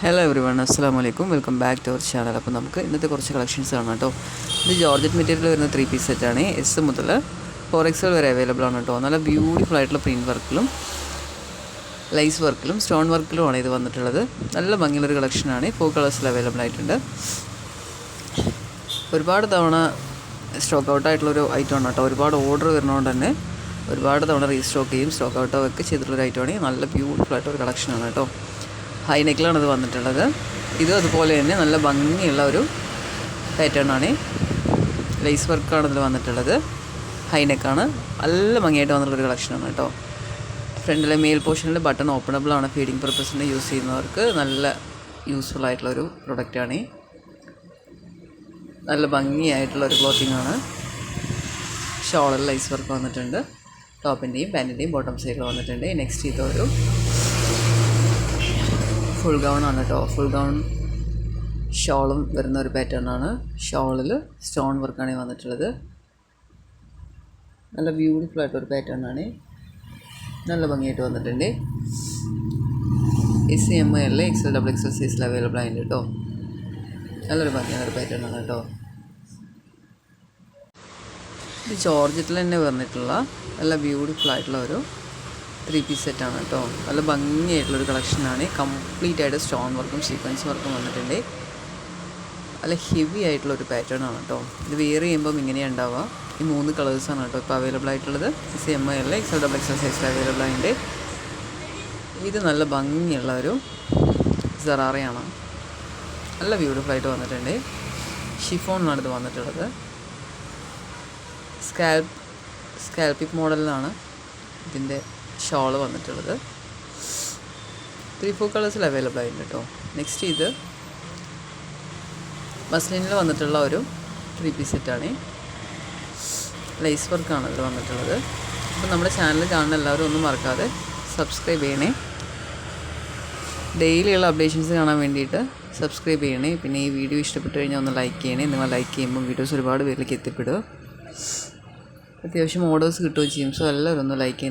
Hello every one, അസ്സാം വലൈക്കും. Welcome back to our channel. അപ്പോൾ നമുക്ക് ഇന്നത്തെ കുറച്ച് കളക്ഷൻസ് ആണ് കേട്ടോ. ഇത് ജോർജറ്റ് മെറ്റീരിയൽ വരുന്ന 3 പീസ് സെറ്റാണ്. എസ് മുതൽ 4XL വരെ അവൈലബിൾ ആണ് കേട്ടോ. നല്ല ബ്യൂട്ടിഫുൾ ആയിട്ടുള്ള പ്രിൻറ്റ് വർക്കിലും ലൈസ് വർക്കിലും സ്റ്റോൺ വർക്കിലുമാണ് ഇത് വന്നിട്ടുള്ളത്. നല്ല ഭംഗിയുള്ളൊരു കളക്ഷനാണ്. 4 കളേഴ്സിൽ അവൈലബിൾ ആയിട്ടുണ്ട്. ഒരുപാട് തവണ സ്റ്റോക്ക് ഔട്ടായിട്ടുള്ളൊരു ഐറ്റമാണ് കേട്ടോ. ഒരുപാട് ഓർഡർ വരുന്നതുകൊണ്ട് തന്നെ ഒരുപാട് തവണ റീസ്റ്റോക്ക് ചെയ്യും, സ്റ്റോക്ക് ഔട്ടൊക്കെ ചെയ്തിട്ടുള്ളൊരു ഐറ്റമാണ്. നല്ല ബ്യൂട്ടിഫുൾ ആയിട്ടൊരു കളക്ഷനാണ് കേട്ടോ. ഹൈ നെക്കിലാണ് ഇത് വന്നിട്ടുള്ളത്. ഇത് അതുപോലെ തന്നെ നല്ല ഭംഗിയുള്ള ഒരു പാറ്റേണാണ്. ലേസ് വർക്കാണ് ഇതിൽ വന്നിട്ടുള്ളത്. ഹൈ നെക്കാണ്. നല്ല ഭംഗിയായിട്ട് വന്നിട്ടുള്ളൊരു കളക്ഷനാണ് കേട്ടോ. ഫ്രണ്ടിലെ മെയിൽ പോർഷനിൽ ബട്ടൺ ഓപ്പണബിൾ ആണ്. ഫീഡിങ് പർപ്പസിന് യൂസ് ചെയ്യുന്നവർക്ക് നല്ല യൂസ്ഫുൾ ആയിട്ടുള്ളൊരു പ്രൊഡക്റ്റാണ്. നല്ല ഭംഗിയായിട്ടുള്ളൊരു ക്ലോത്തിങ് ആണ്. ഷോളിൽ ലൈസ് വർക്ക് വന്നിട്ടുണ്ട്. ടോപ്പിൻ്റെയും പാൻറ്റിൻ്റെയും ബോട്ടം സൈഡിൽ വന്നിട്ടുണ്ട്. നെക്സ്റ്റ് ഇതൊരു ഫുൾ ഗൗൺ ആണ് കേട്ടോ. ഫുൾ ഗൗൺ ഷോളും വരുന്ന ഒരു പാറ്റേണാണ്. ഷോളിൽ സ്റ്റോൺ വർക്കാണ് വന്നിട്ടുള്ളത്. നല്ല ബ്യൂട്ടിഫുൾ ആയിട്ടൊരു പാറ്റേണാണ്. നല്ല ഭംഗിയായിട്ട് വന്നിട്ടുണ്ട്. SM, L, XL, XXL സൈസിൽ അവൈലബിൾ ആയിട്ടുണ്ട് കേട്ടോ. നല്ലൊരു ഭംഗിയുള്ളൊരു പാറ്റേണാണ് കേട്ടോ. ഇത് ജോർജറ്റിൽ തന്നെ വന്നിട്ടുള്ള നല്ല ബ്യൂട്ടിഫുൾ ആയിട്ടുള്ള ഒരു 3 പീസ് സെറ്റാണ് കേട്ടോ. നല്ല ഭംഗിയായിട്ടുള്ളൊരു കളക്ഷനാണ്. കംപ്ലീറ്റ് ആയിട്ട് സ്റ്റോൺ വർക്കും സീക്വൻസ് വർക്കും വന്നിട്ടുണ്ട്. നല്ല ഹെവി ആയിട്ടുള്ളൊരു പാറ്റേൺ ആണ് കേട്ടോ. ഇത് വെയർ ചെയ്യുമ്പം ഇങ്ങനെയാണ് ഉണ്ടാവുക. ഈ 3 കളേഴ്സാണ് കേട്ടോ ഇപ്പോൾ അവൈലബിൾ ആയിട്ടുള്ളത്. SM, L, XL, XXL സൈസിൽ അവൈലബിൾ ആയിട്ടുണ്ട്. ഇത് നല്ല ഭംഗിയുള്ള ഒരു സറാറയാണ്. നല്ല ബ്യൂട്ടിഫുൾ ആയിട്ട് വന്നിട്ടുണ്ട്. ഷിഫോണിലാണ് ഇത് വന്നിട്ടുള്ളത്. സ്കാൽപ്പിക് മോഡലിലാണ് ഇതിൻ്റെ ഷോള് വന്നിട്ടുള്ളത്. 3-4 കളേഴ്സിൽ അവൈലബിൾ ആയിട്ടുണ്ട് കേട്ടോ. നെക്സ്റ്റ് ഇത് മസ്ലിനിൽ വന്നിട്ടുള്ള ഒരു 3 പീസ് സെറ്റാണ്. ലൈസ് വർക്കാണ് ഇതിൽ വന്നിട്ടുള്ളത്. അപ്പോൾ നമ്മുടെ ചാനൽ കാണുന്ന എല്ലാവരും ഒന്നും മറക്കാതെ സബ്സ്ക്രൈബ് ചെയ്യണേ. ഡെയിലിയുള്ള അപ്ഡേഷൻസ് കാണാൻ വേണ്ടിയിട്ട് സബ്സ്ക്രൈബ് ചെയ്യണേ. പിന്നെ ഈ വീഡിയോ ഇഷ്ടപ്പെട്ട് കഴിഞ്ഞാൽ ഒന്ന് ലൈക്ക് ചെയ്യണേ. നിങ്ങൾ ലൈക്ക് ചെയ്യുമ്പോൾ വീഡിയോസ് ഒരുപാട് പേരിലേക്ക് എത്തിപ്പെടുക. അത്യാവശ്യം ഓർഡേഴ്സ് കിട്ടുകയും ചെയ്യും. സോ എല്ലാവരും ഒന്ന് ലൈക്ക് ചെയ്യണം.